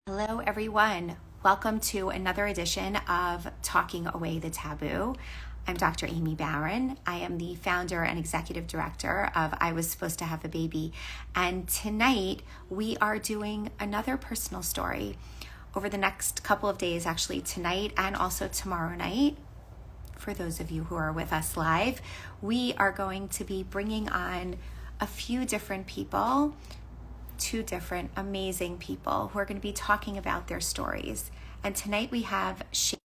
Hello, everyone. Welcome to another edition of Talking Away The Taboo. I'm Dr. Aimee Baron. I am the founder and executive director of I Was Supposed to Have a Baby. And tonight we are doing another personal story. Over the next couple of days, actually tonight and also tomorrow night, for those of you who are with us live, we are going to be bringing on a few different people, two different amazing people who are going to be talking about their stories. And tonight we have Shaina,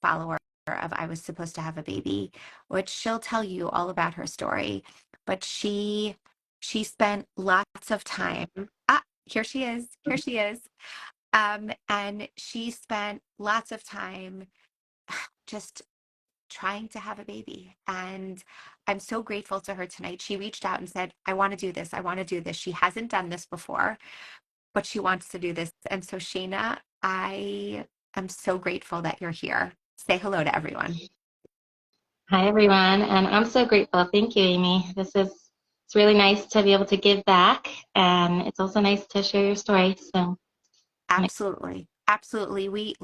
follower of I Was Supposed to Have a Baby, which she'll tell you all about her story. But she spent lots of time. Here she is. Here she is. And she spent lots of time just trying to have a baby. And I'm so grateful to her tonight. She reached out and said, I want to do this. I want to do this. She hasn't done this before, but she wants to do this. And so, Shaina, I am so grateful that you're here. Say hello to everyone. Hi, everyone, and I'm so grateful. Thank you, Aimee. It's really nice to be able to give back, and it's also nice to share your story. So, Absolutely. Absolutely.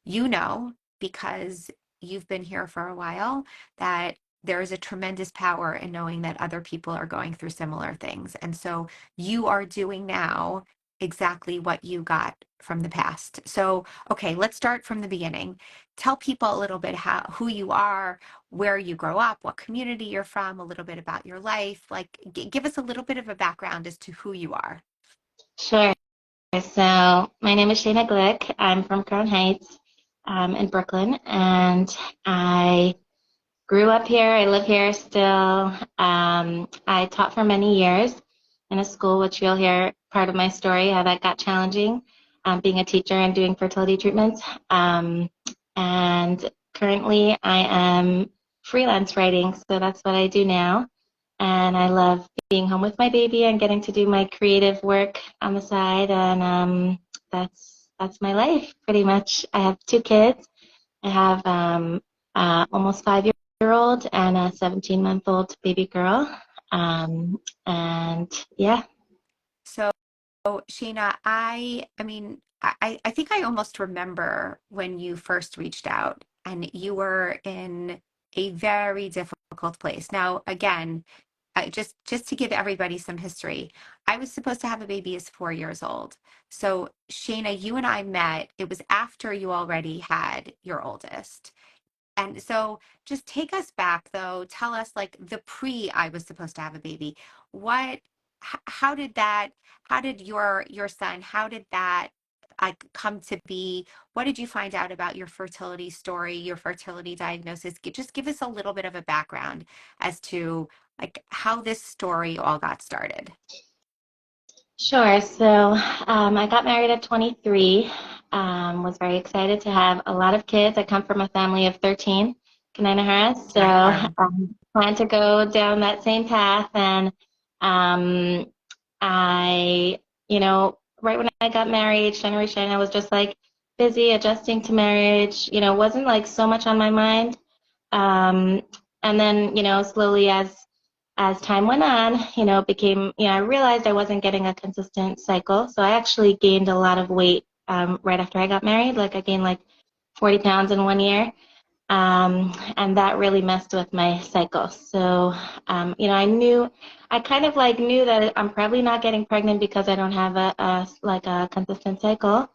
You know, because you've been here for a while, that there is a tremendous power in knowing that other people are going through similar things. And so you are doing now exactly what you got from the past. So, okay, let's start from the beginning. Tell people a little bit who you are, where you grow up, what community you're from, a little bit about your life. Like, give us a little bit of a background as to who you are. sure. So, my name is Shaina Glick. I'm from Crown Heights, in Brooklyn, and I grew up here. I live here still. I taught for many years in a school, which you'll hear part of my story, how that got challenging, being a teacher and doing fertility treatments. And currently I am freelance writing, so that's what I do now. And I love being home with my baby and getting to do my creative work on the side. And that's my life, pretty much. I have two kids. I have almost 5-year-old and a 17-month-old baby girl. And yeah. So, Sheena, I think I almost remember when you first reached out and you were in a very difficult place. Now, again, just to give everybody some history, I was supposed to have a baby as 4 years old. So, Shayna, you and I met, it was after you already had your oldest. And so just take us back though. Tell us like the pre I was supposed to have a baby. What how did that how did your son how did that like come to be? What did you find out about your fertility story, your fertility diagnosis? Just give us a little bit of a background as to like how this story all got started. Sure. So I got married at 23. Was very excited to have a lot of kids. I come from a family of 13, Kananahara, so Right on. plan to go down that same path. And um, I, right when I got married, generation, I was just like busy adjusting to marriage. Wasn't like so much on my mind. Um, and then, slowly as time went on, became, I realized I wasn't getting a consistent cycle. So I actually gained a lot of weight right after I got married. Like I gained like 40 pounds in 1 year. And that really messed with my cycle. So, I kind of like knew that I'm probably not getting pregnant because I don't have a consistent cycle.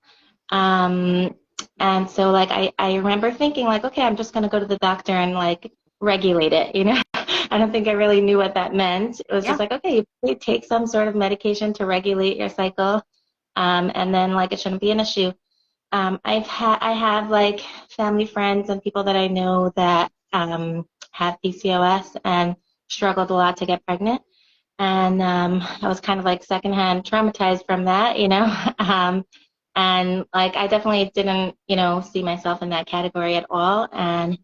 Um, and so like I remember thinking like, okay, I'm just gonna go to the doctor and like regulate it. I don't think I really knew what that meant. It was just Yeah. like, okay, you probably take some sort of medication to regulate your cycle, and then like it shouldn't be an issue. I have like family friends and people that I know that have PCOS and struggled a lot to get pregnant. And I was kind of like secondhand traumatized from that. And like I definitely didn't, see myself in that category at all. And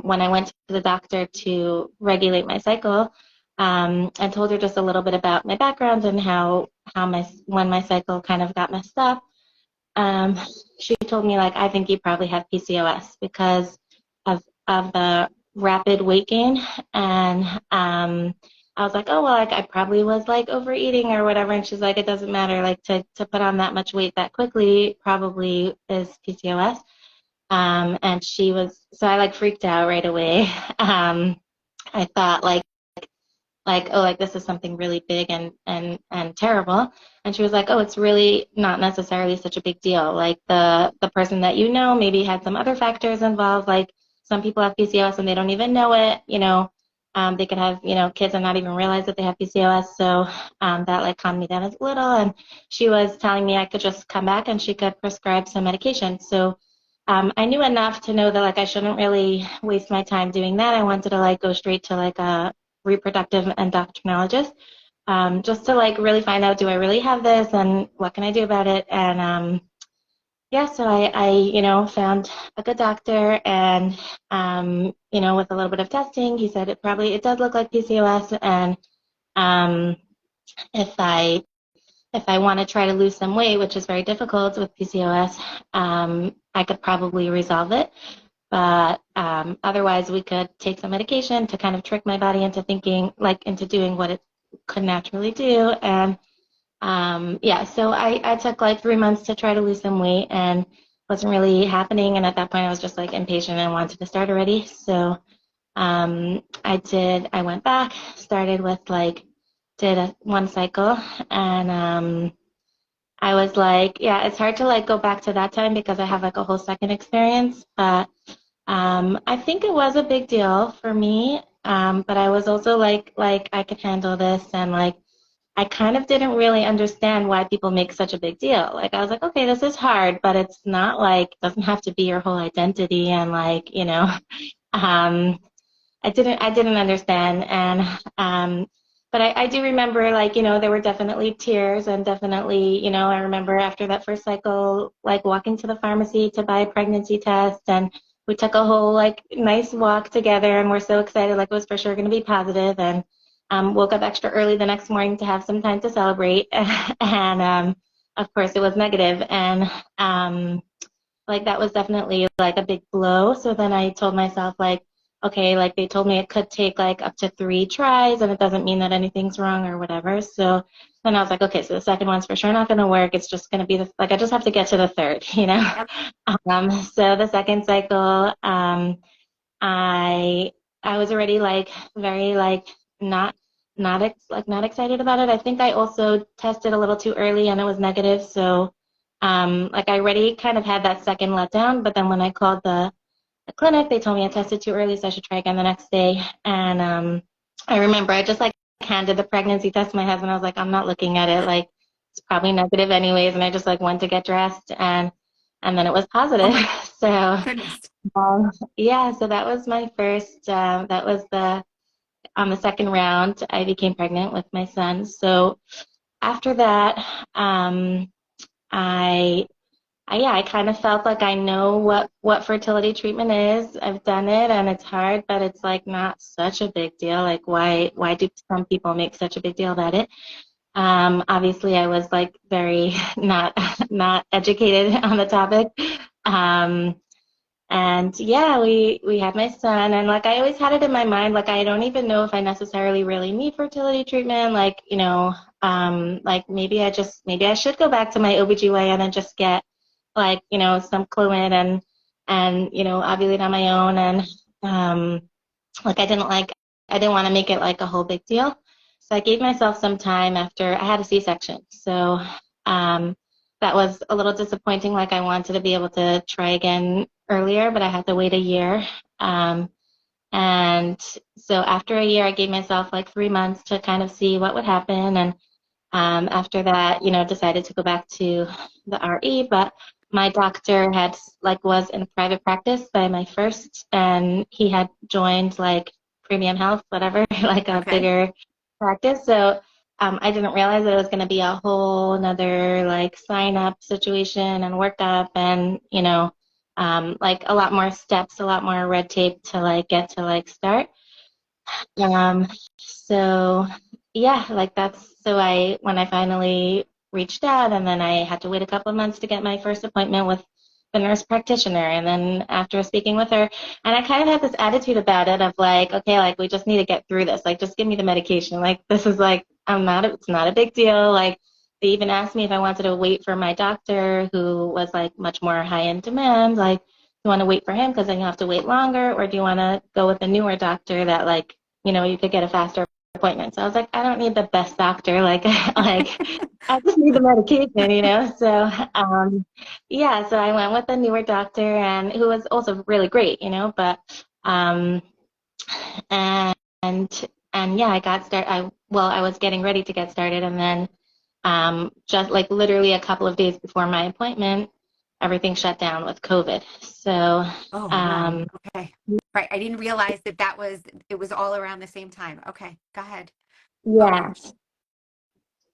when I went to the doctor to regulate my cycle, I told her just a little bit about my background and how when my cycle kind of got messed up. Um, she told me like I think you probably have PCOS because of the rapid weight gain and I was like, oh, well, like I probably was like overeating or whatever. And she's like, it doesn't matter. Like to put on that much weight that quickly probably is PCOS. And she was, so I like freaked out right away. I thought like, oh, like this is something really big and terrible. And she was like, oh, it's really not necessarily such a big deal. Like the person that you know maybe had some other factors involved. Like some people have PCOS and they don't even know it. They could have kids and not even realize that they have PCOS. So that like calmed me down a little. And she was telling me I could just come back and she could prescribe some medication. So I knew enough to know that like I shouldn't really waste my time doing that. I wanted to like go straight to like a reproductive endocrinologist, just to like really find out, do I really have this and what can I do about it? And yeah, so I found a good doctor and, with a little bit of testing, he said it does look like PCOS. And um, if I want to try to lose some weight, which is very difficult with PCOS, I could probably resolve it. But otherwise, we could take some medication to kind of trick my body into thinking, like, into doing what it could naturally do. And yeah, so I took like 3 months to try to lose some weight and wasn't really happening. And at that point, I was just like impatient and wanted to start already. So I went back, started with like, did one cycle. And I was like, yeah, it's hard to like go back to that time because I have like a whole second experience. But I think it was a big deal for me, but I was also like I could handle this, and like I kind of didn't really understand why people make such a big deal. Like I was like, okay, this is hard, but it's not like it doesn't have to be your whole identity, and like um, I didn't understand, and but I do remember like there were definitely tears and definitely I remember after that first cycle like walking to the pharmacy to buy a pregnancy test, and we took a whole like nice walk together and we're so excited like it was for sure going to be positive, and woke up extra early the next morning to have some time to celebrate and of course it was negative, and like that was definitely like a big blow. So then I told myself like, okay, like they told me it could take like up to 3 tries and it doesn't mean that anything's wrong or whatever. So then I was like, okay, so the second one's for sure not going to work. It's just going to be like I just have to get to the third, you know. Yep. So the second cycle, I I was already like very like not excited about it. I think I also tested a little too early and it was negative. So like I already kind of had that second letdown, but then when I called the clinic, they told me I tested too early, so I should try again the next day. And I remember I just like handed the pregnancy test to my husband. I was like, I'm not looking at it. Like it's probably negative anyways. And I just like went to get dressed, and then it was Oh positive. my So goodness. yeah, so that was my first. That was the on the second round. I became pregnant with my son. So after that, I yeah, I kind of felt like I know what fertility treatment is. I've done it and it's hard, but it's like not such a big deal. Like why do some people make such a big deal about it? Obviously I was like very not educated on the topic. Um, and yeah, we had my son, and like I always had it in my mind, like I don't even know if I necessarily really need fertility treatment. Like, like maybe I should go back to my OBGYN and just get like, some fluid and ovulate on my own. And like I didn't want to make it like a whole big deal. So I gave myself some time after I had a C-section. So um that was a little disappointing. Like I wanted to be able to try again earlier, but I had to wait a year. Um, and so after a year, I gave myself like 3 months to kind of see what would happen. And after that, decided to go back to the RE. But my doctor had like was in private practice by my first, and he had joined like Premium Health, whatever, like a Okay. bigger practice. So I didn't realize that it was going to be a whole another like sign up situation and workup, and like a lot more steps, a lot more red tape to like get to like start. So yeah, like that's so when I finally reached out, and then I had to wait a couple of months to get my first appointment with the nurse practitioner. And then after speaking with her, and I kind of had this attitude about it of like, okay, like we just need to get through this. Like, just give me the medication. Like, this is like, it's not a big deal. Like, they even asked me if I wanted to wait for my doctor, who was like much more high in demand. Like, you want to wait for him because then you have to wait longer, or do you want to go with a newer doctor that like, you could get a faster appointment? So I was like, I don't need the best doctor. Like, like I just need the medication. So, yeah, so I went with a newer doctor and who was also really great. But, um, and, and yeah, I got started. I was getting ready to get started, and then, just like literally a couple of days before my appointment, everything shut down with COVID. So, Oh no. um, Okay. Right. I didn't realize it was all around the same time. Okay. Go ahead. Oh yeah, gosh.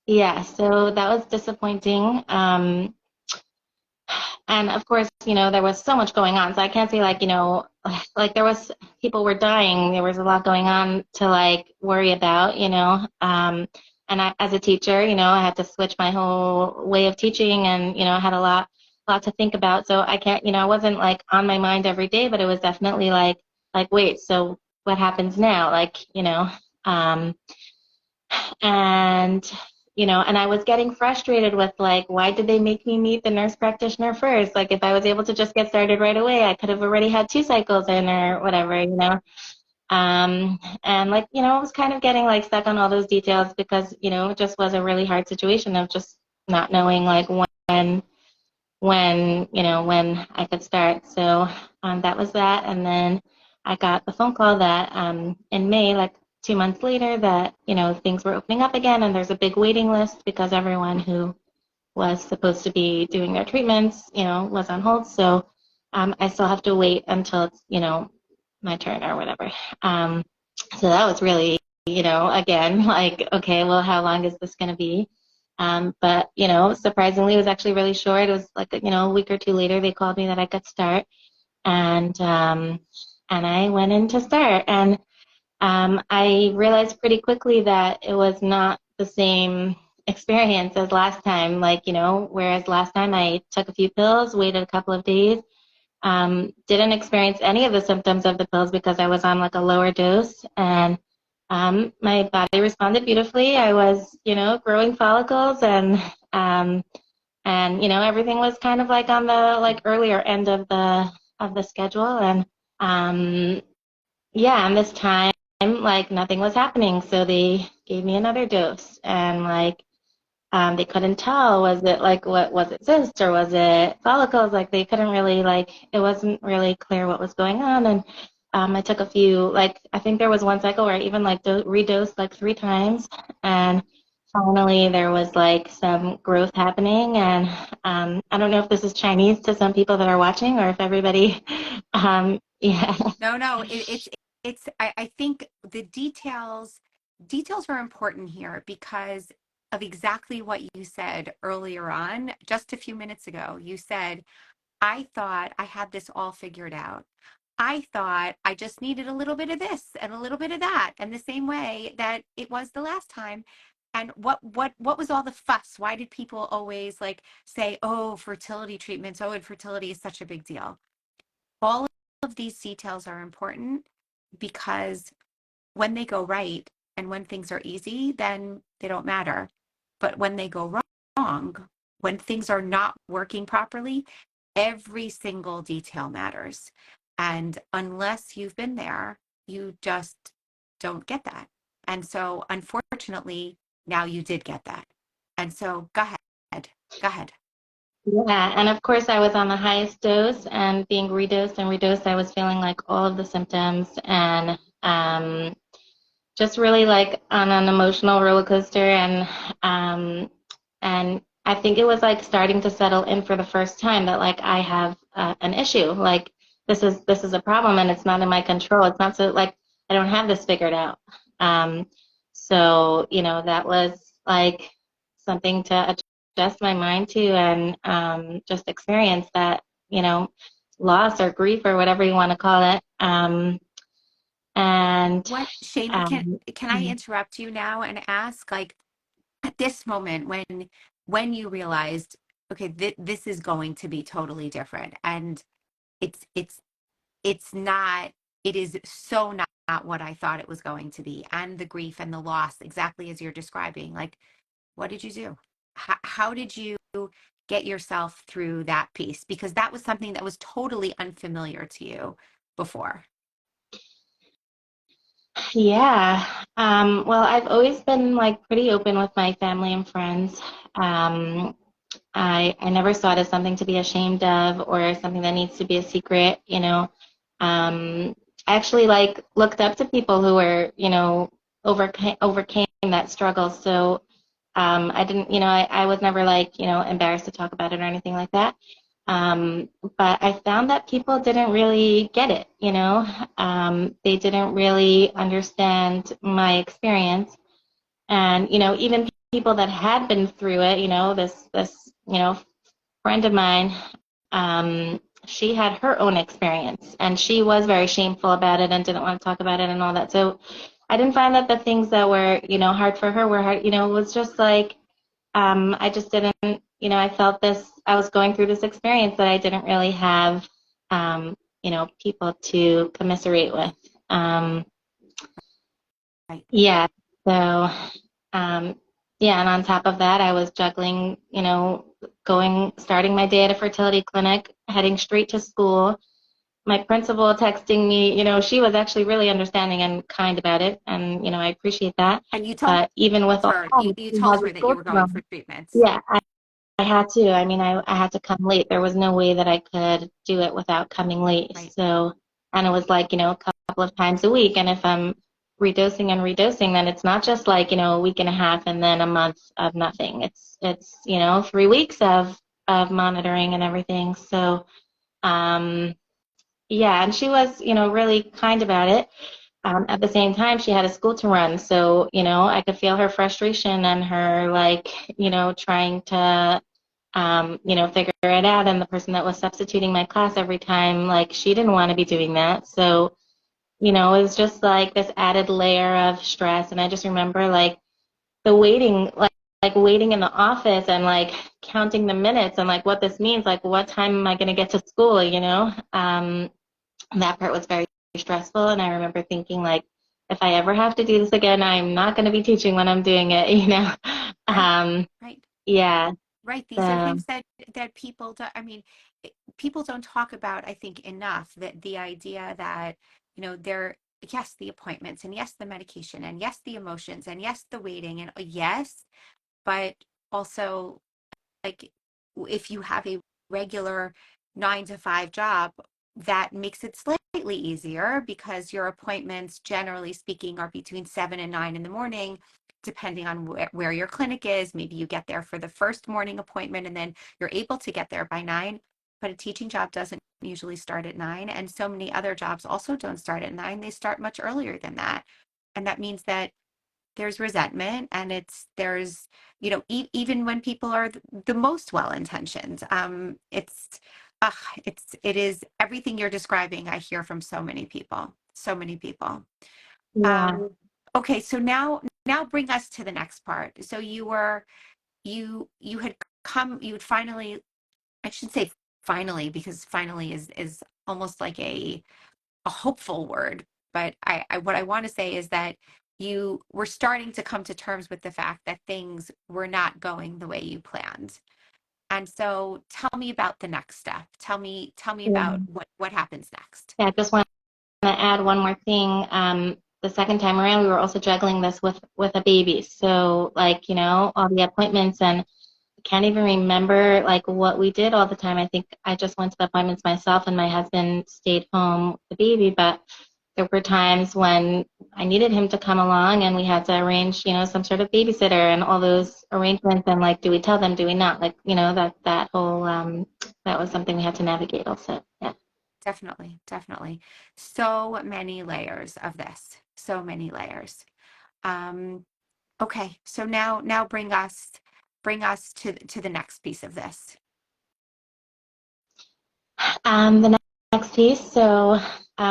yeah, so that was disappointing. And of course, there was so much going on. So I can't say like, like people were dying. There was a lot going on to like worry about. And as a teacher, I had to switch my whole way of teaching and, I had a lot to think about. So I can't, it wasn't like on my mind every day, but it was definitely like, wait, so what happens now? Like, um, and and I was getting frustrated with like, why did they make me meet the nurse practitioner first? Like, if I was able to just get started right away, I could have already had 2 cycles in or whatever. And like, I was kind of getting like stuck on all those details because, it just was a really hard situation of just not knowing like when I could start. So that was that. And then I got the phone call that in May, like 2 months later, that, things were opening up again and there's a big waiting list because everyone who was supposed to be doing their treatments, was on hold. So I still have to wait until it's, my turn or whatever. Um, so that was really, again, like, okay, well, how long is this going to be? But, surprisingly, it was actually really short. It was like, a week or two later, they called me that I could start. And I went in to start. And I realized pretty quickly that it was not the same experience as last time. Like, whereas last time I took a few pills, waited a couple of days, didn't experience any of the symptoms of the pills because I was on like a lower dose, and my body responded beautifully. I was, growing follicles, um, and everything was kind of like on the like earlier end of the schedule, and um, yeah, and this time like nothing was happening, so they gave me another dose, and like they couldn't tell, was it like, what was it, cyst or was it follicles? Like they couldn't really, like, it wasn't really clear what was going on. And I took a few, like I think there was one cycle where I even like redosed like 3 times, and finally there was like some growth happening. And I don't know if this is Chinese to some people that are watching or if everybody yeah. No, no, I think the details are important here because of exactly what you said earlier on, just a few minutes ago. You said, I thought I had this all figured out. I thought I just needed a little bit of this and a little bit of that, and the same way that it was the last time. And what was all the fuss? Why did people always like say, "Oh, fertility treatments, oh, infertility is such a big deal"? All of these details are important because when they go right and when things are easy, then they don't matter. But when they go wrong, when things are not working properly, every single detail matters. And unless you've been there, you just don't get that. And so, unfortunately, now you did get that. And so, go ahead. Go ahead. Yeah, and of course I was on the highest dose, and being redosed and redosed, I was feeling like all of the symptoms, and just really like on an emotional roller coaster. And I think it was like starting to settle in for the first time that like I have an issue. Like this is a problem, and it's not in my control. It's not, so like I don't have this figured out. Um, so that was like something to adjust my mind to, and just experience that, loss or grief or whatever you want to call it. And What, Shana, um, can I interrupt you now and ask, like, at this moment when you realized okay, this is going to be totally different. And it's it's not, it is so not what I thought it was going to be. And the grief and the loss, exactly as you're describing. Like, what did you do? How did you get yourself through that piece? Because that was something that was totally unfamiliar to you before. Yeah. Well, I've always been like pretty open with my family and friends. Um, I never saw it as something to be ashamed of or something that needs to be a secret, you know. I actually like looked up to people who were, you know, overcame that struggle. So I didn't, you know, I was never like, you know, embarrassed to talk about it or anything like that. But I found that people didn't really get it, you know. They didn't really understand my experience. And, you know, even people that had been through it, you know, this, you know, friend of mine, she had her own experience and she was very shameful about it and didn't want to talk about it and all that. So I didn't find that the things that were, you know, hard for her were hard, you know, it was just like, I just didn't, you know, I felt this, I was going through this experience that I didn't really have, you know, people to commiserate with. Um, Right. yeah, so, um, yeah, and on top of that, I was juggling, you know, starting my day at a fertility clinic, heading straight to school. My principal texting me, you know, she was actually really understanding and kind about it, and, you know, I appreciate that. And you told But even with all her, that, you she told has a her that you school were to going run. for treatments. Yeah, I had to. I mean, I had to come late. There was no way that I could do it without coming late. Right. So, and it was like, you know, a couple of times a week. And if I'm redosing and redosing, then it's not just like, you know, a week and a half and then a month of nothing. It's, you know, 3 weeks of monitoring and everything. So, um, yeah, and she was, you know, really kind about it. At the same time, she had a school to run. So, you know, I could feel her frustration and her like, you know, trying to you know, figure it out. And the person that was substituting my class every time, like, she didn't want to be doing that. So, you know, it was just like this added layer of stress. And I just remember like the waiting, like waiting in the office and like counting the minutes and like what this means, like what time am I going to get to school, you know? That part was very stressful. And I remember thinking like, if I ever have to do this again, I'm not going to be teaching when I'm doing it, you know? Right. Um, Right. yeah. Right. These are So, things that people do, I mean, people don't talk about, I think, enough, that the idea that, you know, there, yes, the appointments, and yes, the medication, and yes, the emotions, and yes, the waiting, and yes, but also, like, if you have a regular 9 to 5 job, that makes it slightly easier because your appointments, generally speaking, are between 7 and 9 in the morning, depending on where your clinic is. Maybe you get there for the first morning appointment and then you're able to get there by 9. But a teaching job doesn't usually start at 9. And so many other jobs also don't start at 9. They start much earlier than that. And that means that there's resentment, and there's, you know, even when people are the most well intentioned, uh, it is everything you're describing. I hear from so many people, so many people. yeah. Okay, so now bring us to the next part. So you had you had finally, I should say finally, because finally is almost like a hopeful word, but I what I want to say is that you were starting to come to terms with the fact that things were not going the way you planned. And so tell me about the next step. Tell me about Yeah. what happens next. Yeah, I just want to add one more thing. The second time around, we were also juggling this with a baby. So, like, you know, all the appointments, and I can't even remember like what we did all the time. I think I just went to the appointments myself, and my husband stayed home with the baby. But there were times when I needed him to come along, and we had to arrange, you know, some sort of babysitter and all those arrangements. And like, do we tell them? Do we not? Like, you know, that whole that was something we had to navigate also. Yeah. Definitely, definitely. So many layers of this. So many layers. Um, okay, so now bring us to the next piece of this. The next piece, so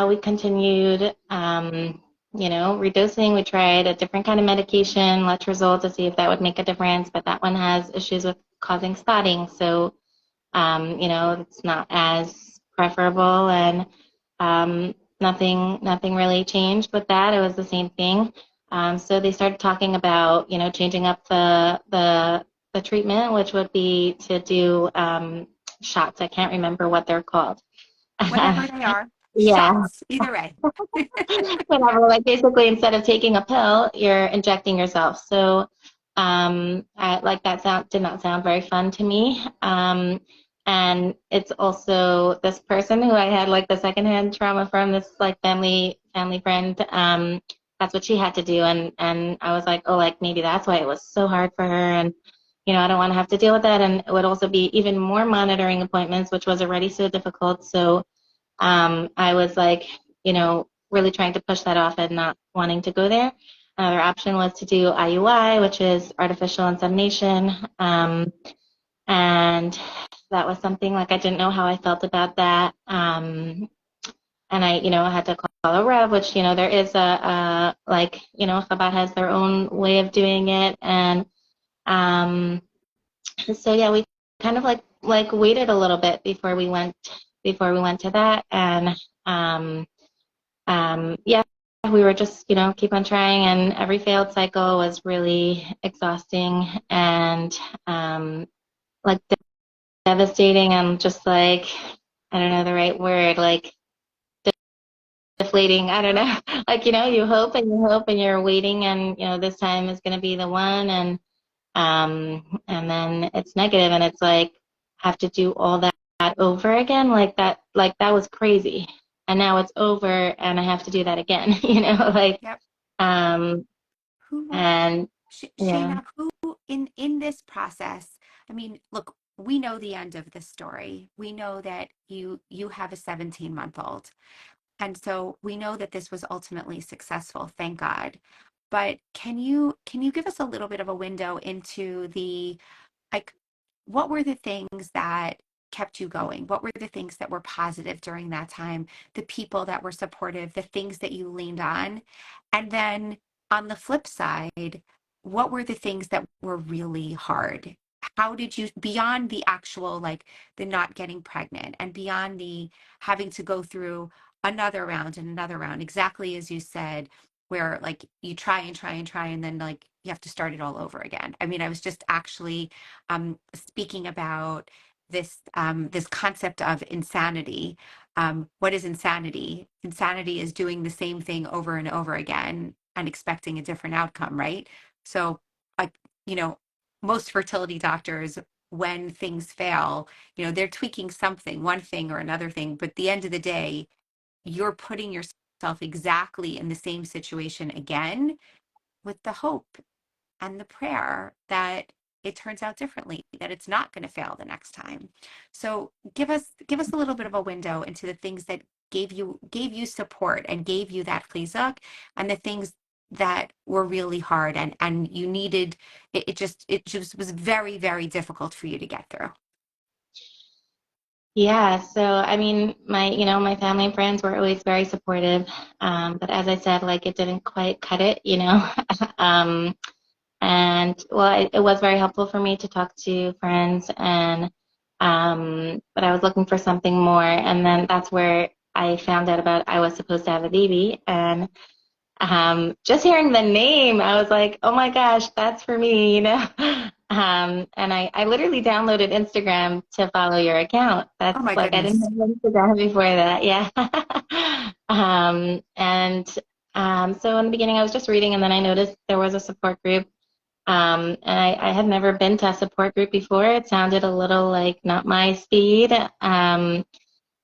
we continued, you know, redosing. We tried a different kind of medication, letrozole, to see if that would make a difference, but that one has issues with causing spotting. So, it's not as preferable, and nothing really changed with that. It was the same thing. So they started talking about, changing up the treatment, which would be to do shots. I can't remember what they're called. Whatever they are, Yeah, shots, either way. whatever. Like basically, instead of taking a pill, you're injecting yourself. So, like that sound did not sound very fun to me. And it's also this person who I had like the secondhand trauma from, this like family friend. That's what she had to do, and I was like, oh, like maybe that's why it was so hard for her, and I don't want to have to deal with that, and it would also be even more monitoring appointments, which was already so difficult. So I was like, really trying to push that off and not wanting to go there. Another option was to do IUI, which is artificial insemination. And that was something like I didn't know how I felt about that. And I had to call a Rev, which, there is like, Chabad has their own way of doing it. And um, so, yeah, we kind of like waited a little bit before we went to that. And yeah, we were just, keep on trying, and every failed cycle was really exhausting and like devastating, and just like, I don't know the right word, like deflating. I don't know. Like, you hope and you hope and you're waiting, and, this time is going to be the one. And then it's negative, and it's like, have to do all that over again. Like that was crazy. And now it's over and I have to do that again, like, Yep. um, Who, and yeah. Shayna, who in this process, I mean, look, we know the end of the story. We know that you have a 17-month-old. And so we know that this was ultimately successful, thank God. But can you give us a little bit of a window into the, like, what were the things that kept you going? What were the things that were positive during that time? The people that were supportive, the things that you leaned on? And then on the flip side, what were the things that were really hard? How did you, beyond the actual, like the not getting pregnant and beyond the having to go through another round and another round, exactly as you said, where like you try and try and try and then like you have to start it all over again. I mean, I was just actually speaking about this concept of insanity. What is insanity? Insanity is doing the same thing over and over again and expecting a different outcome, right? So, like, you know, most fertility doctors, when things fail, they're tweaking something, one thing or another thing, but at the end of the day, you're putting yourself exactly in the same situation again with the hope and the prayer that it turns out differently, that it's not going to fail the next time. So give us a little bit of a window into the things that gave you support and gave you that chizuk, and the things that were really hard and you needed it just was very, very difficult for you to get through. Yeah, so I mean, my family and friends were always very supportive. But as I said, like it didn't quite cut it. Um, And well, it was very helpful for me to talk to friends, and but I was looking for something more, and then that's where I found out about I was supposed to have a baby. And just hearing the name, I was like, oh my gosh, that's for me. And I literally downloaded Instagram to follow your account. Oh That's my like, I didn't goodness. have Instagram before that. Yeah. And so in the beginning, I was just reading, and then I noticed there was a support group. And I had never been to a support group before. It sounded a little like not my speed. And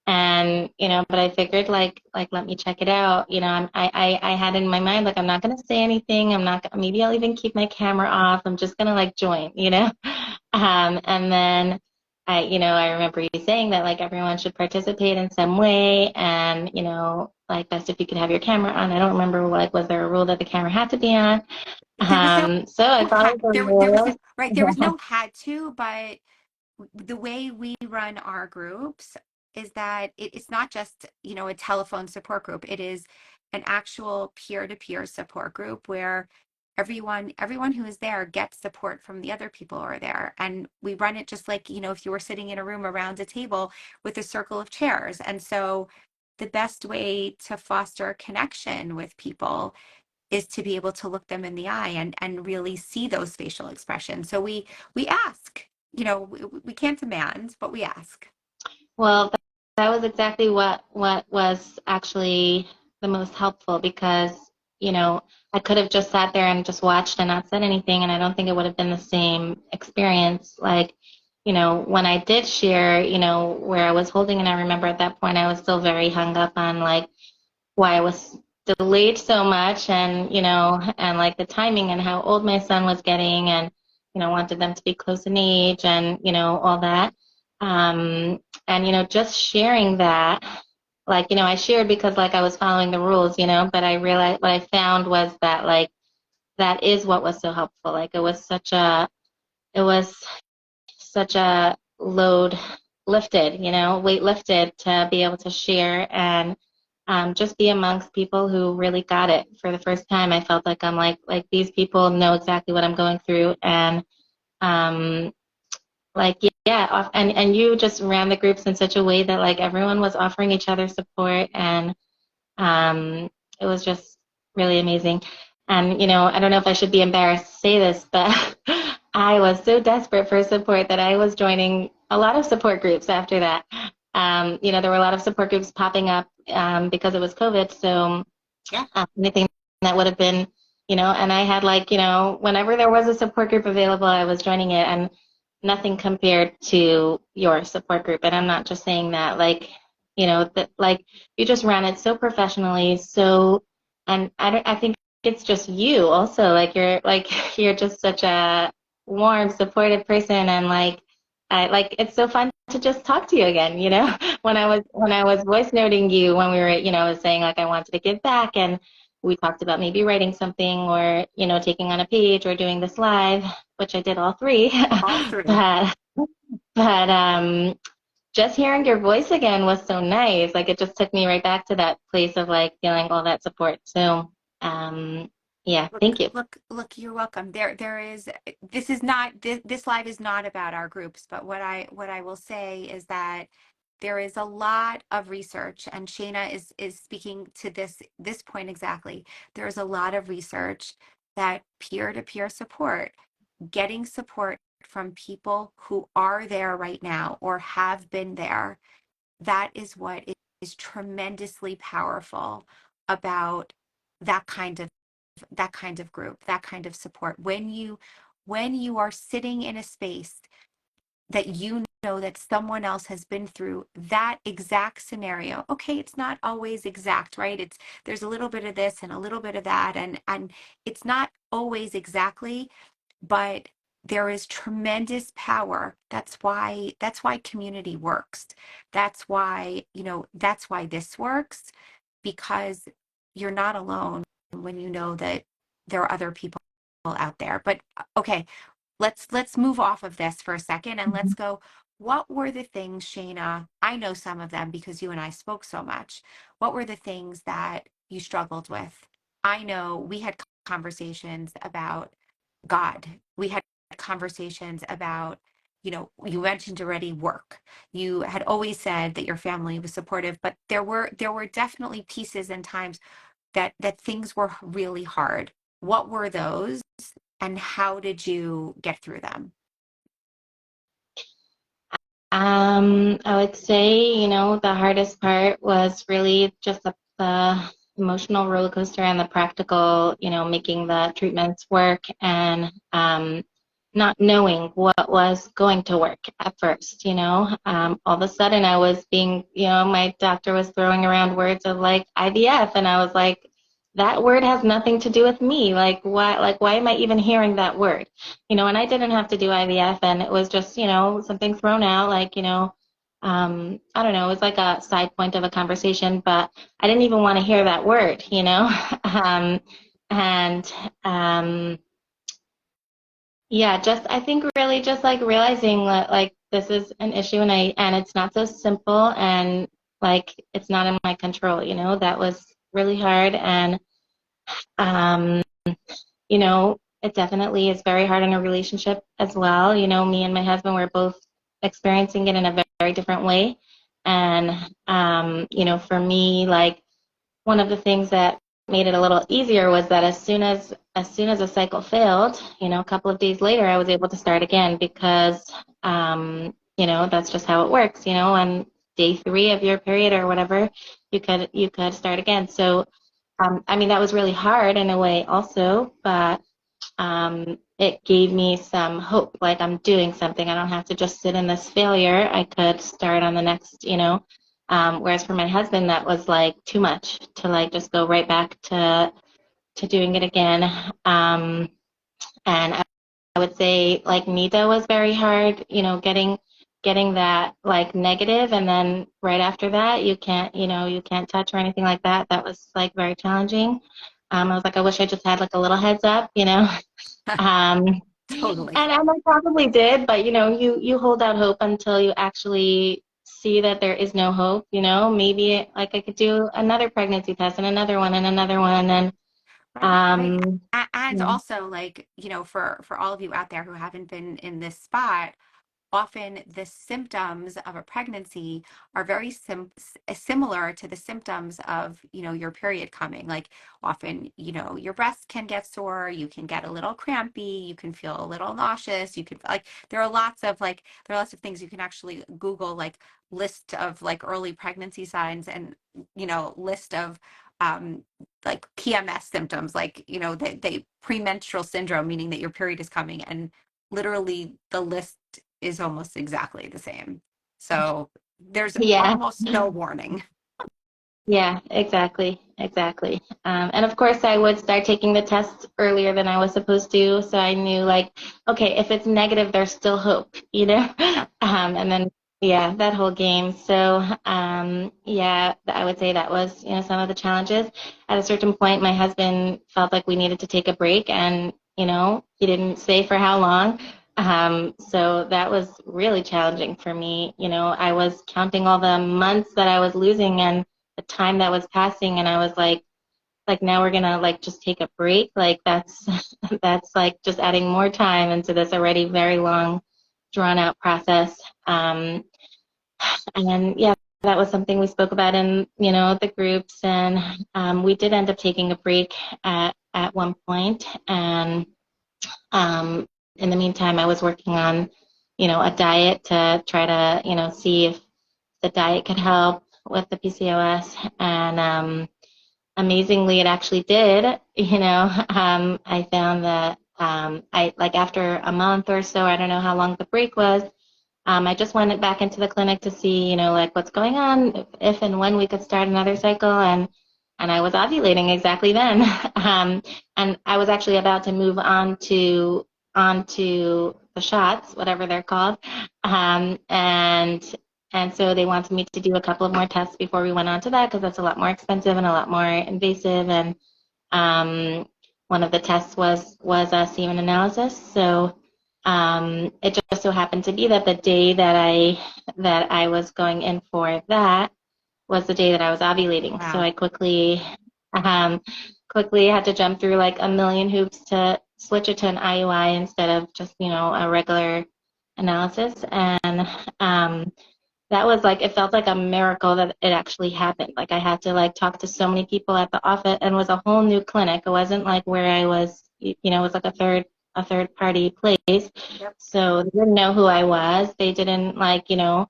but I figured like let me check it out. I had in my mind like I'm not gonna say anything. I'm not gonna, maybe I'll even keep my camera off. I'm just gonna like join. And then I remember you saying that like everyone should participate in some way, and like best if you could have your camera on. I don't remember, like, was there a rule that the camera had to be on? There was no So I had followed the there was rules. right, there was no had to, but the way we run our groups is that it's not just a telephone support group. It is an actual peer-to-peer support group where everyone who is there gets support from the other people who are there. And we run it just like, if you were sitting in a room around a table with a circle of chairs. And so the best way to foster connection with people is to be able to look them in the eye and really see those facial expressions. So we ask, we can't demand, but we ask. Well, that was exactly what was actually the most helpful because, I could have just sat there and just watched and not said anything, and I don't think it would have been the same experience. Like, when I did share, where I was holding, and I remember at that point I was still very hung up on like why I was delayed so much and, and like the timing and how old my son was getting and, wanted them to be close in age and, all that. And, just sharing that, like, I shared because like I was following the rules, but I realized what I found was that like, that is what was so helpful. Like it was such a load lifted, weight lifted to be able to share and just be amongst people who really got it for the first time. I felt like I'm like these people know exactly what I'm going through, and um, like yeah, and you just ran the groups in such a way that like everyone was offering each other support, and it was just really amazing. And I don't know if I should be embarrassed to say this, but I was so desperate for support that I was joining a lot of support groups after that. There were a lot of support groups popping up because it was COVID. So Yeah. anything that would have been, and I had like, whenever there was a support group available, I was joining it, and nothing compared to your support group. And I'm not just saying that, like, that like you just ran it so professionally, and I think it's just you also, like you're just such a warm, supportive person, and like it's so fun to just talk to you again, when I was voice noting you when we were, I was saying like I wanted to give back, and we talked about maybe writing something or, taking on a page or doing this live, which I did all three. All three. but but just hearing your voice again was so nice. Like it just took me right back to that place of like feeling all that support. So yeah, Look, thank you. look, you're welcome. There is, this is not, this live is not about our groups, but what I will say is that there is a lot of research, and Shayna is speaking to this point exactly. There is a lot of research that peer-to-peer support, getting support from people who are there right now or have been there, that is what is tremendously powerful about that kind of group, that kind of support. When you are sitting in a space that you know that someone else has been through that exact scenario. Okay, it's not always exact, right? There's a little bit of this and a little bit of that, and it's not always exactly, but there is tremendous power. That's why community works. That's why this works, because you're not alone when you know that there are other people out there. But okay, let's move off of this for a second and let's go. What were the things, Shayna? I know some of them because you and I spoke so much. What were the things that you struggled with? I know we had conversations about God. We had conversations about, you mentioned already work. You had always said that your family was supportive, but there were definitely pieces and times that things were really hard. What were those, and how did you get through them? I would say, the hardest part was really just the emotional roller coaster and the practical, making the treatments work and not knowing what was going to work at first, all of a sudden I was being, my doctor was throwing around words of like IVF, and I was like, that word has nothing to do with me. Like why am I even hearing that word? And I didn't have to do IVF, and it was just, something thrown out, like, I don't know, it was like a side point of a conversation, but I didn't even want to hear that word, um, and yeah, just I think really just like realizing that like this is an issue, and it's not so simple, and like it's not in my control, that was really hard, and um it definitely is very hard in a relationship as well. Me and my husband were both experiencing it in a very, very different way. And, for me, like one of the things that made it a little easier was that as soon as a cycle failed, a couple of days later, I was able to start again because, that's just how it works, on day 3 of your period or whatever, you could start again. So, I mean, that was really hard in a way also, but it gave me some hope, like I'm doing something. I don't have to just sit in this failure. I could start on the next. Whereas for my husband, that was like too much to like just go right back to doing it again. And I would say like NIDA was very hard, getting that like negative, and then right after that you can't touch or anything like that. That was like very challenging. I was like, I wish I just had like a little heads up. Um, Totally. and I probably did, but you hold out hope until you actually see that there is no hope. Maybe like I could do another pregnancy test and another one and another one, and Right, right. um, And yeah, also, like, for all of you out there who haven't been in this spot, often the symptoms of a pregnancy are very similar to the symptoms of, your period coming. Like often, your breasts can get sore, you can get a little crampy, you can feel a little nauseous, you can like there are lots of things you can actually Google, like list of like early pregnancy signs, and list of um like PMS symptoms, like they premenstrual syndrome, meaning that your period is coming, and literally the list is almost exactly the same. So there's yeah. almost no warning. Yeah, exactly, exactly. And of course, I would start taking the tests earlier than I was supposed to, so I knew like, okay, if it's negative, there's still hope. Yeah. And then yeah, that whole game. So yeah, I would say that was some of the challenges. At a certain point, my husband felt like we needed to take a break, and he didn't say for how long. So that was really challenging for me. I was counting all the months that I was losing and the time that was passing, and I was like now we're gonna like just take a break, like that's that's like just adding more time into this already very long drawn out process. And yeah, that was something we spoke about in the groups, and we did end up taking a break at one point. And um, in the meantime, I was working on a diet to try to see if the diet could help with the PCOS. And amazingly, it actually did. I found that I like after a month or so, I don't know how long the break was. I just went back into the clinic to see, like what's going on, if and when we could start another cycle, and I was ovulating exactly then. And I was actually about to move onto the shots, whatever they're called, and so they wanted me to do a couple of more tests before we went on to that because that's a lot more expensive and a lot more invasive. And um, one of the tests was a semen analysis. So it just so happened to be that the day that I was going in for that was the day that I was ovulating. So Wow. I um, quickly had to jump through like a million hoops to switch it to an IUI instead of just a regular analysis. And that was like, it felt like a miracle that it actually happened. Like I had to like talk to so many people at the office, and it was a whole new clinic. It wasn't like where I was, it was like a third party place. Yep. So they didn't know who I was. They didn't like, I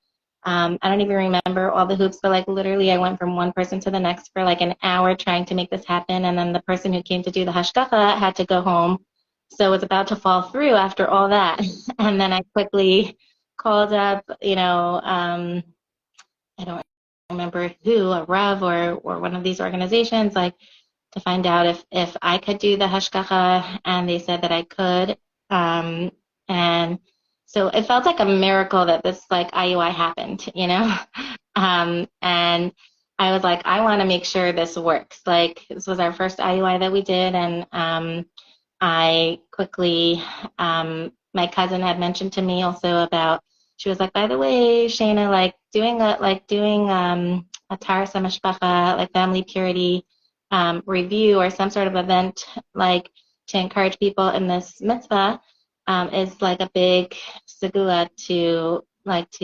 don't even remember all the hoops, but like literally I went from one person to the next for like an hour trying to make this happen. And then the person who came to do the hashgacha had to go home. So it was about to fall through after all that. And then I quickly called up, I don't remember who, a Rav or one of these organizations, like to find out if I could do the hashgacha, and they said that I could. Um, and so it felt like a miracle that this like IUI happened. And I was like, I want to make sure this works. Like this was our first IUI that we did, and I quickly, my cousin had mentioned to me also about, she was like, by the way, Shaina, like doing a Taras HaMishpacha, like family purity review or some sort of event, like to encourage people in this mitzvah is like a big segula to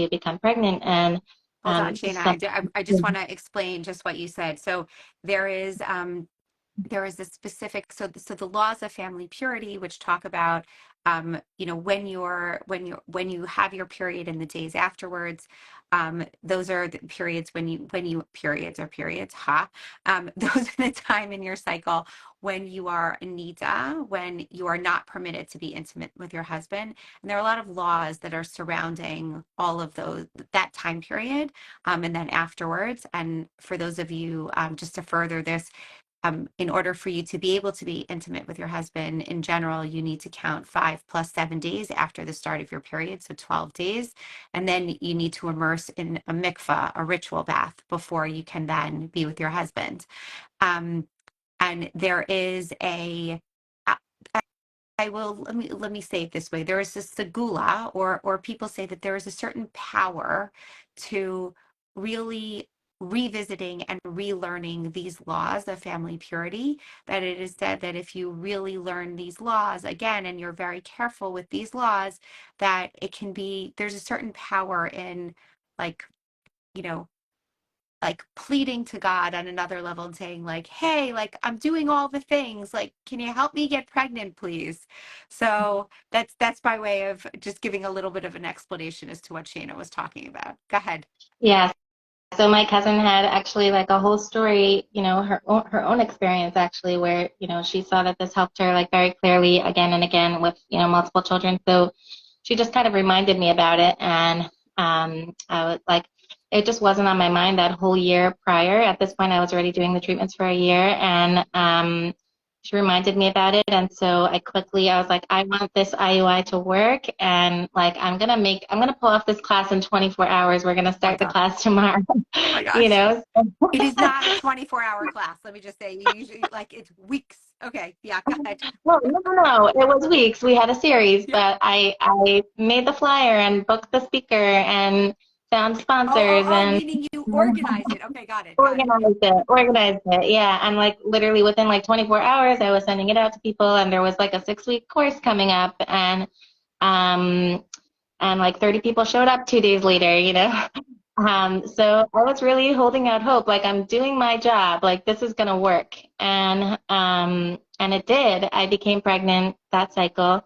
become pregnant. And Hold on, Shayna. some, I just want to explain just what you said. So there is a specific, so the laws of family purity, which talk about when you have your period and the days afterwards, those are the periods when you periods or periods ha those are the time in your cycle when you are in nida, when you are not permitted to be intimate with your husband. And there are a lot of laws that are surrounding all of those, that time period, and then afterwards. And for those of you, just to further this, in order for you to be able to be intimate with your husband in general, you need to count 5 + 7 days after the start of your period, so 12 days. And then you need to immerse in a mikvah, a ritual bath, before you can then be with your husband. Um, and there is I will let me say it this way. There is a segula, or people say that there is a certain power to really revisiting and relearning these laws of family purity. That it is said that if you really learn these laws again and you're very careful with these laws, that there's a certain power in, like, you know, like pleading to God on another level and saying, like, hey, like, I'm doing all the things, like, can you help me get pregnant, please? So that's by way of just giving a little bit of an explanation as to what Shayna was talking about. Go ahead. yeah. So my cousin had actually like a whole story, her own experience actually, where she saw that this helped her like very clearly again and again with multiple children. So she just kind of reminded me about it, and I was like, it just wasn't on my mind that whole year prior. At this point, I was already doing the treatments for a year, and she reminded me about it, and so I was like, I want this IUI to work, and like I'm gonna pull off this class in 24 hours. We're gonna Oh my start the God. class tomorrow, Oh my you gosh. know. It is not a 24-hour class. Let me just say, you usually, like, it's weeks. Okay. Yeah. Go ahead. Well, no, it was weeks. We had a series, Yeah. but I made the flyer and booked the speaker and found sponsors and Meaning you organized it. Okay. Got it. Got it. Yeah. organized it. Yeah, and like literally within like 24 hours, I was sending it out to people, and there was like a 6-week course coming up, um, and like 30 people showed up 2 days later. So I was really holding out hope, like I'm doing my job, like this is gonna work, and it did. I became pregnant that cycle,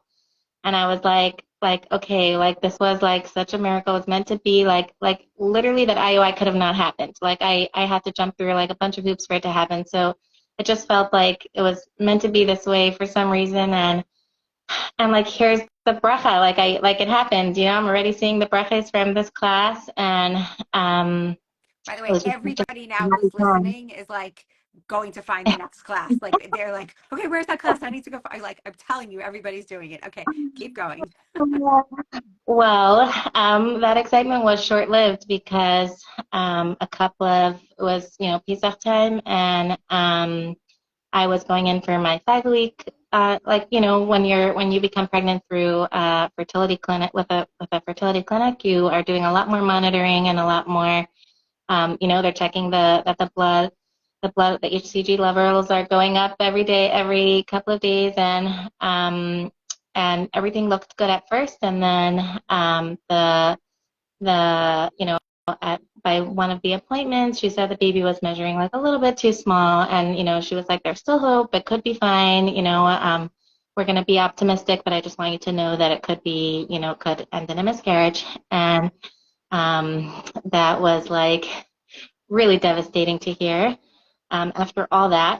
and I was like okay, like this was like such a miracle. It was meant to be. Like literally that IUI could have not happened. Like I had to jump through like a bunch of hoops for it to happen. So it just felt like it was meant to be this way for some reason, and like here's the bracha, like it happened. I'm already seeing the brachas from this class, and By the it way, was just everybody now a who's happy time. listening is like going to find the next class. Like, they're like, okay, where's that class? I need to go. I'm telling you, everybody's doing it. Okay, keep going. Well, that excitement was short-lived because a couple of it was Pesach time, and I was going in for my 5 week. Like when you become pregnant through a fertility clinic with a fertility clinic, you are doing a lot more monitoring and a lot more. They're checking the HCG levels are going up every day, every couple of days, and everything looked good at first, and then the by one of the appointments, she said the baby was measuring like a little bit too small, and she was like, "There's still hope. It could be fine. We're going to be optimistic, but I just want you to know that it could be, could end in a miscarriage." And that was like really devastating to hear. After all that,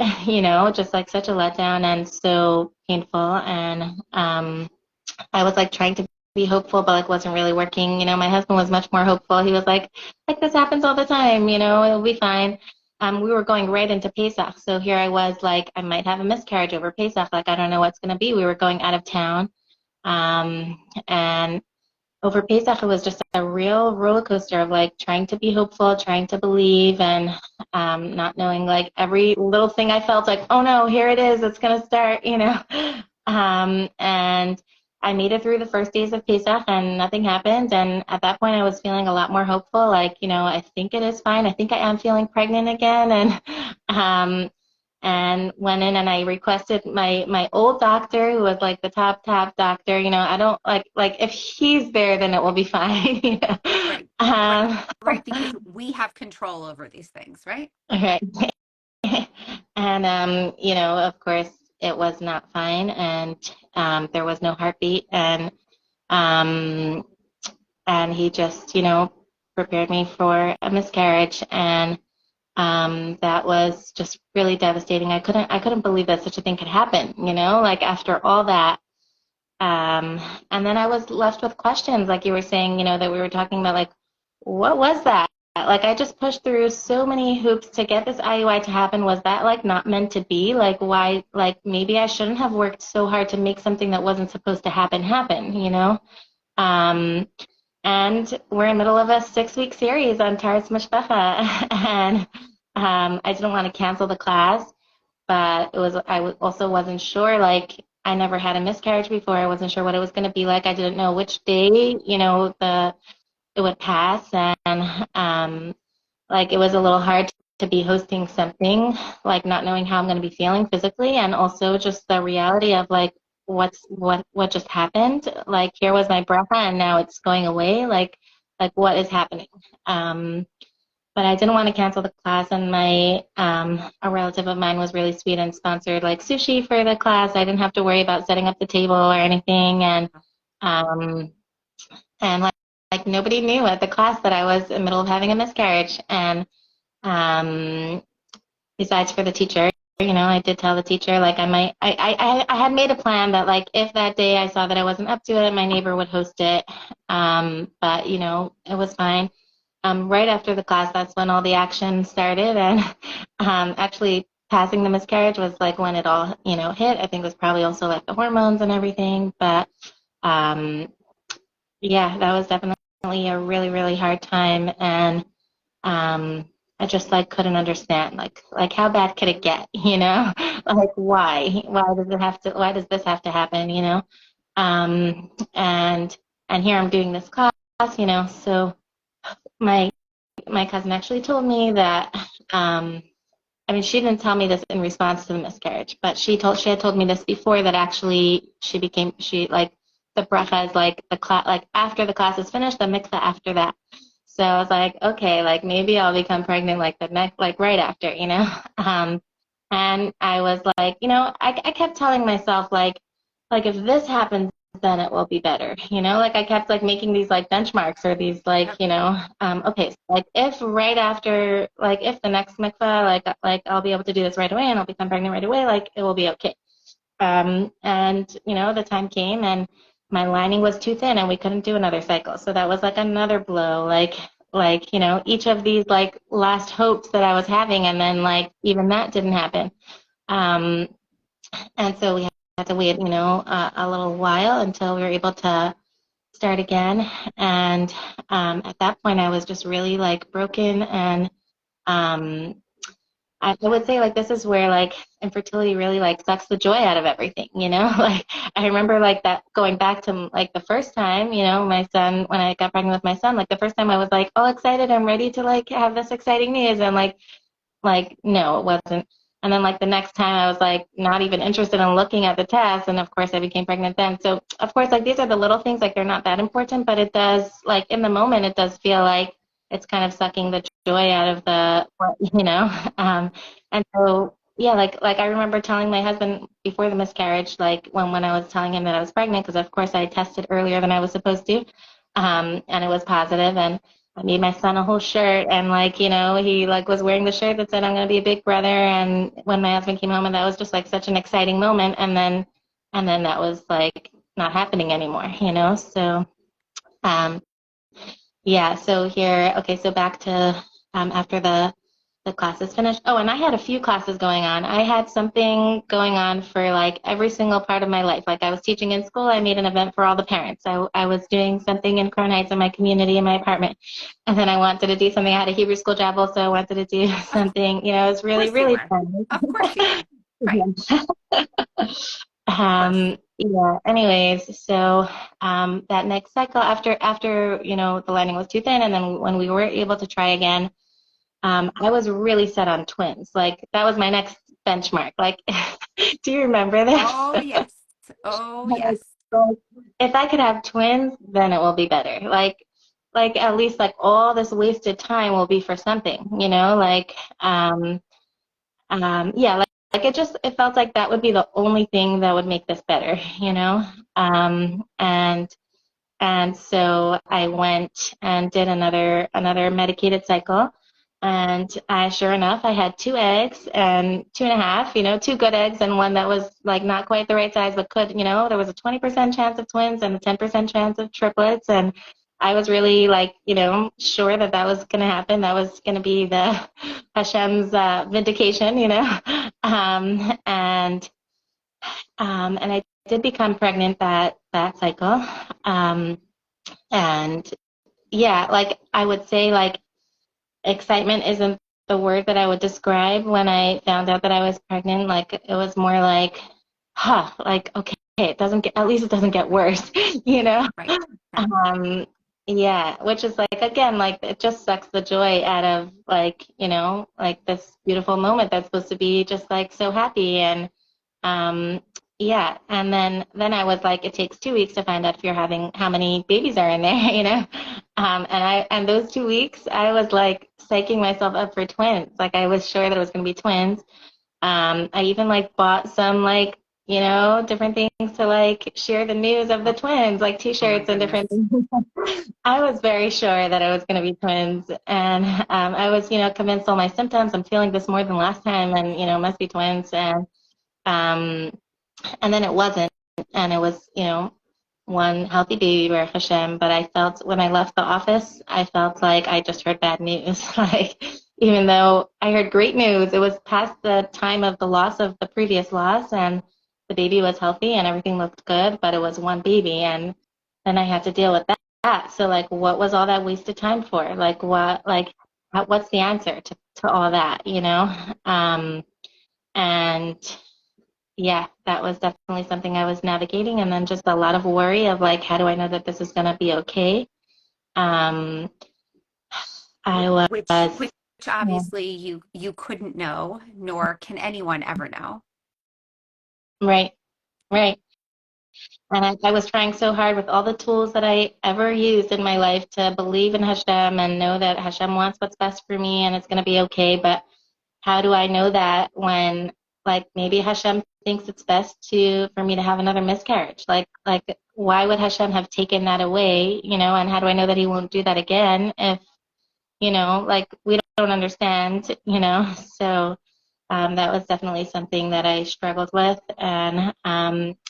just like such a letdown and so painful. And I was like trying to be hopeful, but like wasn't really working. My husband was much more hopeful. He was like this happens all the time. It'll be fine. We were going right into Pesach, so here I was like, I might have a miscarriage over Pesach. Like I don't know what's gonna be. We were going out of town, and over Pesach, it was just a real roller coaster of like trying to be hopeful, trying to believe, and not knowing like every little thing I felt like, oh no, here it is, it's gonna start. And I made it through the first days of Pesach and nothing happened. And at that point, I was feeling a lot more hopeful, like, I think it is fine. I think I am feeling pregnant again. and went in and I requested my old doctor, who was like the top doctor. I don't like if he's there, then it will be fine. Right. Right. Um, Right. Because we have control over these things, right? okay. And of course, it was not fine, and there was no heartbeat, um, and he just, prepared me for a miscarriage, and that was just really devastating. I couldn't believe that such a thing could happen, like after all that. And then I was left with questions, like you were saying, that we were talking about, like, what was that? Like, I just pushed through so many hoops to get this IUI to happen. Was that like not meant to be? Like, why? Like, maybe I shouldn't have worked so hard to make something that wasn't supposed to happen. Um, and we're in the middle of a 6-week series on Taras Mishpacha, and I didn't want to cancel the class, but also wasn't sure. Like, I never had a miscarriage before. I wasn't sure what it was going to be like. I didn't know which day, it would pass, and like it was a little hard to be hosting something, like not knowing how I'm going to be feeling physically, and also just the reality of like what just happened. Like, here was my bracha, and now it's going away. Like what is happening? But I didn't want to cancel the class, and my a relative of mine was really sweet and sponsored like sushi for the class. I didn't have to worry about setting up the table or anything, um, and like nobody knew at the class that I was in the middle of having a miscarriage. And um, besides for the teacher, I did tell the teacher, like, I had made a plan that, like, if that day I saw that I wasn't up to it, my neighbor would host it. But it was fine. Right after the class, that's when all the action started, and actually passing the miscarriage was like when it all, hit. I think it was probably also like the hormones and everything, but um, yeah, that was definitely a really, really hard time, and I just like couldn't understand, like how bad could it get, like why does this have to happen, and here I'm doing this class, so my my cousin actually told me that, I mean, she didn't tell me this in response to the miscarriage, but she had told me this before, that actually she like the bracha is like the class, like after the class is finished, the mikveh after that. So I was like, okay, like maybe I'll become pregnant like the next, like right after, and I was like, I kept telling myself, like if this happens, then it will be better, like I kept like making these like benchmarks, or these like, Yep. okay, so like if right after, like if the next mikvah, like I'll be able to do this right away and I'll become pregnant right away, like it will be okay. And the time came, and my lining was too thin, and we couldn't do another cycle. So that was like another blow, like each of these like last hopes that I was having, and then like even that didn't happen. Um, and so we had to wait, a little while until we were able to start again. And at that point, I was just really like broken, and um, I would say like this is where like infertility really like sucks the joy out of everything, Like, I remember like that, going back to like the first time, my son, when I got pregnant with my son, like the first time I was like all excited, I'm ready to like have this exciting news, and like no, it wasn't. And then like the next time I was like not even interested in looking at the test, and of course I became pregnant then. So of course, like these are the little things, like they're not that important, but it does, like in the moment, it does feel like it's kind of sucking the joy out of the, um and so yeah, like I remember telling my husband before the miscarriage, like when I was telling him that I was pregnant, because of course I tested earlier than I was supposed to, and it was positive, and I made my son a whole shirt, and like, he like was wearing the shirt that said, I'm gonna be a big brother. And when my husband came home, and that was just like such an exciting moment, and then that was like not happening anymore, So um yeah, so here, okay, so back to after the classes finished. Oh, and I had a few classes going on. I had something going on for like every single part of my life. Like, I was teaching in school, I made an event for all the parents. I was doing something in Crown Heights in my community, in my apartment. And then I wanted to do something. I had a Hebrew school job also. I wanted to do Of something, it was really, course you really were. fun. Of course you were. Right. Of course. Yeah, anyways, so that next cycle, after the lining was too thin, and then when we were able to try again, I was really set on twins. Like, that was my next benchmark. Like, do you remember this? Oh, yes. Oh, yes. Like, if I could have twins, then it will be better. Like at least like all this wasted time will be for something, you know? Yeah, like it felt like that would be the only thing that would make this better, you know? Um, and and so I went and did another medicated cycle. And sure enough, I had two eggs and two and a half, you know, two good eggs and one that was like not quite the right size, but could, you know, there was a 20% chance of twins and a 10% chance of triplets. And I was really like, you know, sure that that was going to happen. That was going to be the Hashem's vindication, you know. Um, and and I did become pregnant that cycle. Um, and yeah, like I would say like excitement isn't the word that I would describe when I found out that I was pregnant. Like it was more like, like okay, it doesn't get at least it doesn't get worse, you know? Right. Right. Um yeah, which is like again, like it just sucks the joy out of like, you know, like this beautiful moment that's supposed to be just like so happy and um, yeah, and then I was like, it takes 2 weeks to find out if you're having how many babies are in there, you know. And those 2 weeks, I was like psyching myself up for twins. Like I was sure that it was going to be twins. I even like bought some like you know different things to like share the news of the Oh, twins, like oh my T-shirts and goodness. different things. I was very sure that it was going to be twins, and I was you know convinced all my symptoms. I'm feeling this more than last time, and you know must be twins um, and then it wasn't, and it was, you know, one healthy baby, Baruch Hashem. But I felt when I left the office, I felt like I just heard bad news. Like, even though I heard great news, it was past the time of the loss of the previous loss, and the baby was healthy and everything looked good, but it was one baby, and then I had to deal with that. So, like, what was all that wasted time for? Like, what's the answer to all that, you know? And yeah, that was definitely something I was navigating. And then just a lot of worry of like, how do I know that this is going to be okay? Um, I Which was, yeah, obviously you couldn't know, nor can anyone ever know. right, right. And I was trying so hard with all the tools that I ever used in my life to believe in Hashem and know that Hashem wants what's best for me and it's going to be okay. But how do I know that when like maybe Hashem thinks it's best to for me to have another miscarriage? Like why would Hashem have taken that away, you know, and how do I know that he won't do that again if, you know, like we don't understand, you know? So that was definitely something that I struggled with and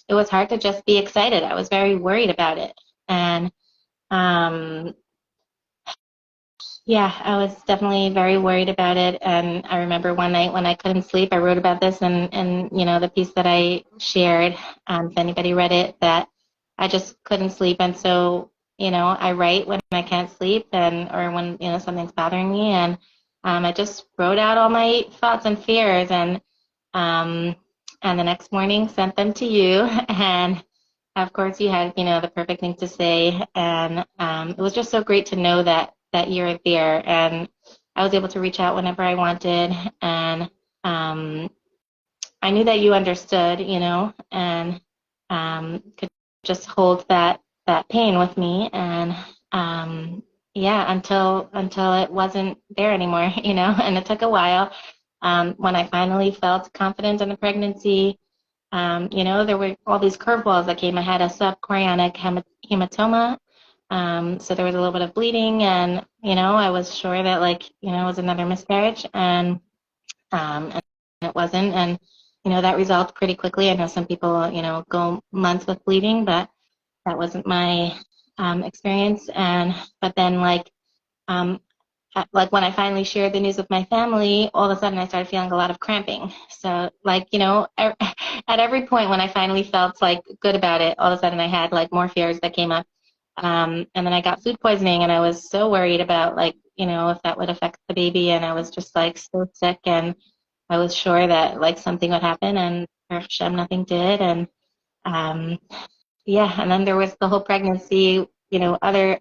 it was hard to just be excited. I was very worried about it. And um yeah, I was definitely very worried about it. And I remember one night when I couldn't sleep, I wrote about this and you know, the piece that I shared, if anybody read it, that I just couldn't sleep. And so, you know, I write when I can't sleep and or when, you know, something's bothering me. And I just wrote out all my thoughts and fears um, and the next morning sent them to you. And of course, you had, you know, the perfect thing to say, and it was just so great to know that you're there, and I was able to reach out whenever I wanted, and um, I knew that you understood, you know, and could just hold that pain with me, and yeah, until it wasn't there anymore, you know, and it took a while. When I finally felt confident in the pregnancy, you know, there were all these curveballs that came. I had a subchorionic hematoma. So there was a little bit of bleeding and, you know, I was sure that like, you know, it was another miscarriage and it wasn't. And, you know, that resolved pretty quickly. I know some people, you know, go months with bleeding, but that wasn't my experience. But then um, like when I finally shared the news with my family, all of a sudden I started feeling a lot of cramping. So like, you know, at every point when I finally felt like good about it, all of a sudden I had like more fears that came up. And then I got food poisoning and I was so worried about like, you know, if that would affect the baby. And I was just like so sick and I was sure that like something would happen and for Hashem, nothing did. And um, yeah, and then there was the whole pregnancy, you know, other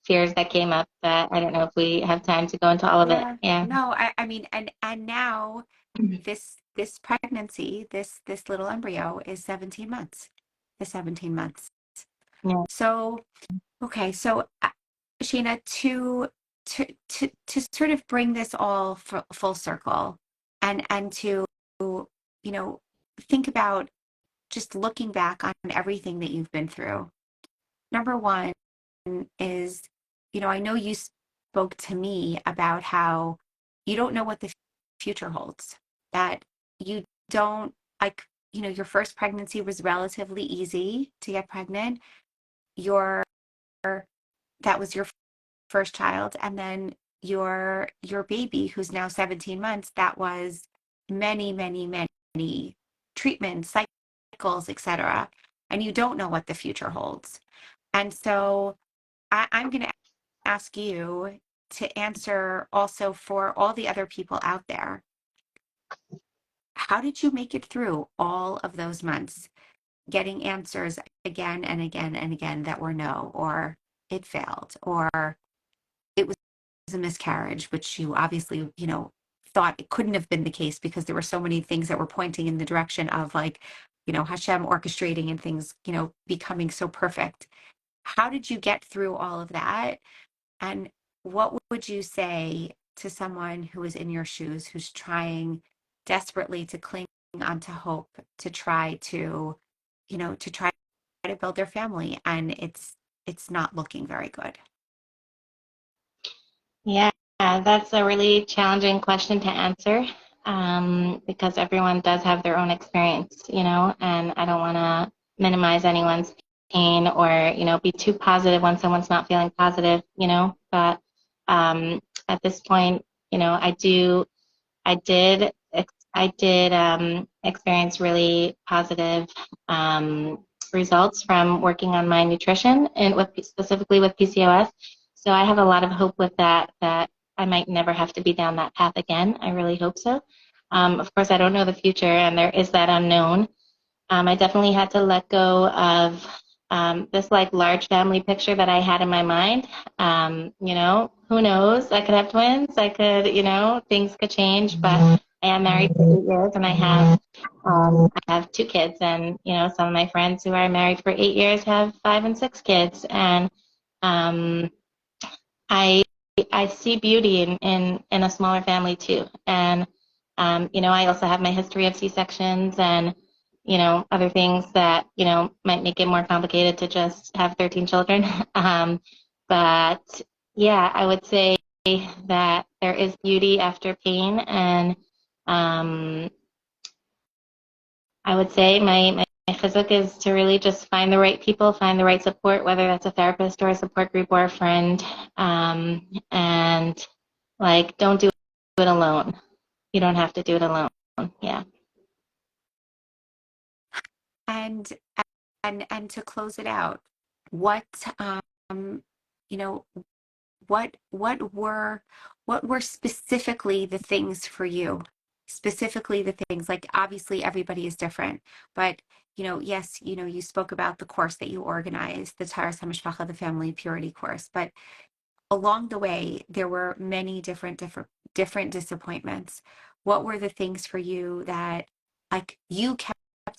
fears that came up that I don't know if we have time to go into all of it. Yeah. Yeah. No, I mean, and now this pregnancy, this little embryo is 17 months. Is 17 months. Yeah. So, okay, so Sheena, to sort of bring this all full circle and to, you know, think about just looking back on everything that you've been through. Number one is, I know you spoke to me about how you don't know what the future holds, that you don't like, your first pregnancy was relatively easy to get pregnant. Your That was your first child, and then your baby who's now 17 months, that was many, many, many treatments, cycles, etc. And you don't know what the future holds. And so I'm going to ask you to answer also for all the other people out there. How did you make it through all of those months, getting answers again and again and again that were no, or it failed, or it was a miscarriage, which you obviously, thought it couldn't have been the case because there were so many things that were pointing in the direction of, like, Hashem orchestrating and things, becoming so perfect. How did you get through all of that? And what would you say to someone who is in your shoes, who's trying desperately to cling onto hope, to try to try to build their family, and it's not looking very good? Yeah, that's a really challenging question to answer, because everyone does have their own experience, and I don't want to minimize anyone's pain or, be too positive when someone's not feeling positive, but at this point, I did, experience really positive results from working on my nutrition and specifically with PCOS. So I have a lot of hope with that I might never have to be down that path again. I really hope so. Of course, I don't know the future, and there is that unknown. I definitely had to let go of this like large family picture that I had in my mind. Who knows? I could have twins. I could, things could change. But I am married for 8 years, and I have two kids. And some of my friends who are married for 8 years have 5 and 6 kids. And um, I I see beauty in a smaller family too. And I also have my history of C-sections and other things that might make it more complicated to just have 13 children. But yeah, I would say that there is beauty after pain, and um, I would say my chizuk is to really just find the right people, find the right support, whether that's a therapist or a support group or a friend, and like don't do it alone. You don't have to do it alone. Yeah. And and to close it out, what you know what were specifically the things for you, specifically the things, like, obviously everybody is different, but yes, you spoke about the course that you organized, the Taras HaMishpacha, the family purity course, but along the way there were many different disappointments. What were the things for you that, like, you kept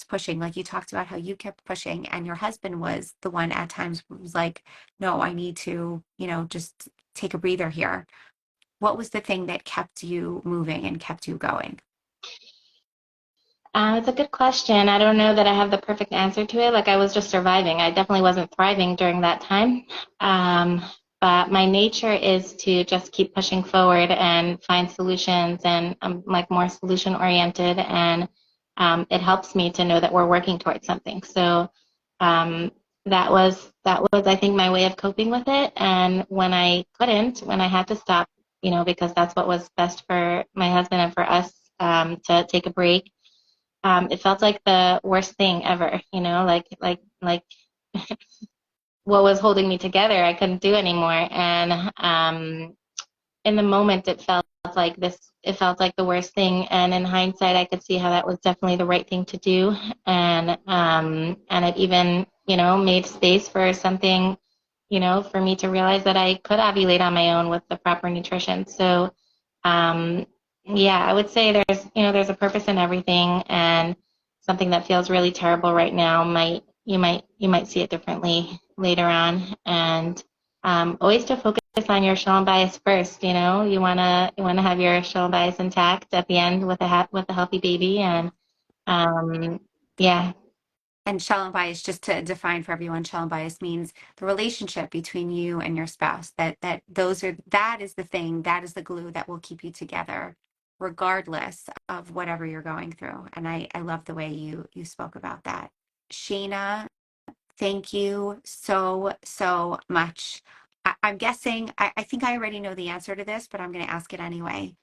pushing, like you talked about how you kept pushing, and your husband was the one at times was like, no, I need to, just take a breather here. What was the thing that kept you moving and kept you going? It's a good question. I don't know that I have the perfect answer to it. Like, I was just surviving. I definitely wasn't thriving during that time. Um, but my nature is to just keep pushing forward and find solutions, and I'm like more solution oriented, and it helps me to know that we're working towards something. So um, that was I think my way of coping with it. And when I had to stop, because that's what was best for my husband and for us, to take a break, it felt like the worst thing ever, like what was holding me together, I couldn't do anymore. And in the moment, it felt like the worst thing. And in hindsight, I could see how that was definitely the right thing to do. And it even, made space for something, for me to realize that I could ovulate on my own with the proper nutrition. So, um, Yeah, I would say there's a purpose in everything, and something that feels really terrible right now might see it differently later on. And always to focus on your shalom bias first. You wanna have your shalom bias intact at the end with with a healthy baby, and um, yeah, And shalom bias, just to define for everyone, shalom bias means the relationship between you and your spouse. That is the thing, that is the glue that will keep you together, regardless of whatever you're going through. And I love the way you spoke about that. Shaina, thank you so, so much. I'm guessing, I think I already know the answer to this, but I'm going to ask it anyway.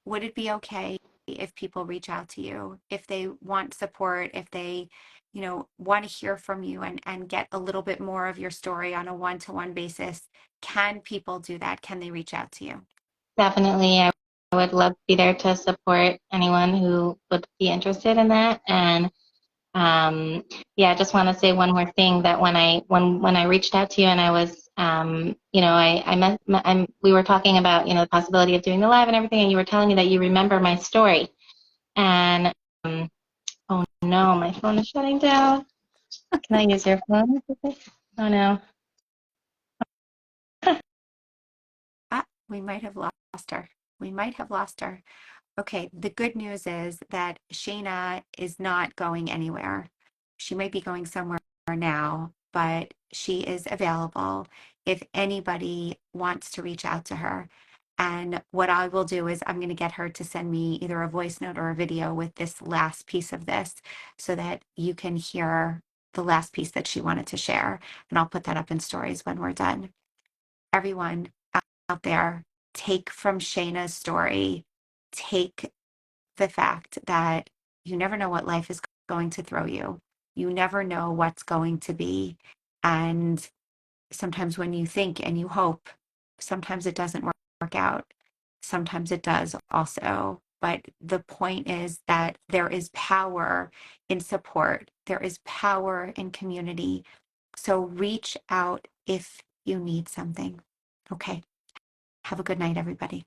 Would it be okay if people reach out to you, if they want support, if they, want to hear from you and get a little bit more of your story on a one-to-one basis? Can people do that? Can they reach out to you? definitely. I would love to be there to support anyone who would be interested in that. And yeah, I just want to say one more thing that when I reached out to you and I was we were talking about the possibility of doing the live and everything, and you were telling me that you remember my story. And oh no, my phone is shutting down. Can I use your phone? Oh no. We might have lost her. We might have lost her. Okay, the good news is that Shaina is not going anywhere. She might be going somewhere now, but she is available if anybody wants to reach out to her. And what I will do is I'm going to get her to send me either a voice note or a video with this last piece of this so that you can hear the last piece that she wanted to share. And I'll put that up in stories when we're done. Everyone out there, take from Shayna's story, take the fact that you never know what life is going to throw you. You never know what's going to be. And sometimes when you think and you hope, sometimes it doesn't work out. Sometimes it does also. But the point is that there is power in support, there is power in community. So reach out if you need something. Okay. Have a good night, everybody.